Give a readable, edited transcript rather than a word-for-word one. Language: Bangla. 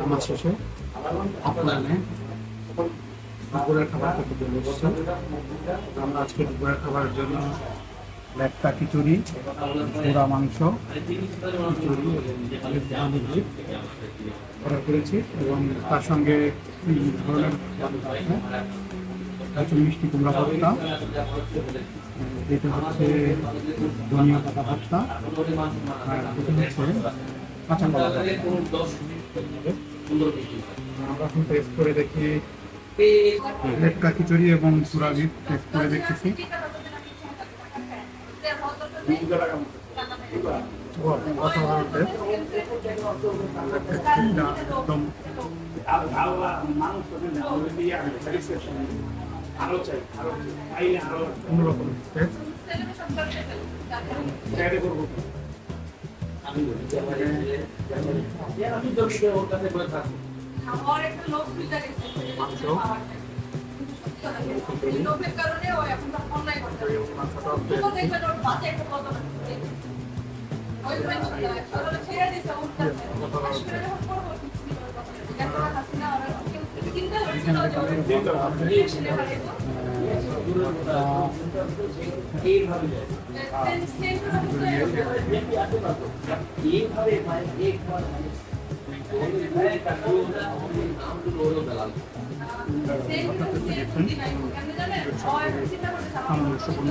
আমার শেষে আপনাদের দুপুরের খাবার খেতে চলে এসেছি। আমরা আজকে দুপুরের খাবারের জন্য লেটকা খিচুড়ি, পোড়া মাংস, খিচুড়ি অর্ডার করেছি এবং তার সঙ্গে ধরনের হচ্ছে মিষ্টি কুমড়া ভর্তা, যেটা হচ্ছে ধনিয়া পাতা ভর্তা, আর এটা হচ্ছে কাঁচা কলা ভর্তা। আমরা এখন টেস্ট করে দেখি লেটকা খিচুড়ি এবং পোড়া বিফ টেস্ট করে দেখতেছি। অসাধারণ টেস্ট, একদম অন্যরকম টেস্ট। সামঞ্জস্যপূর্ণ।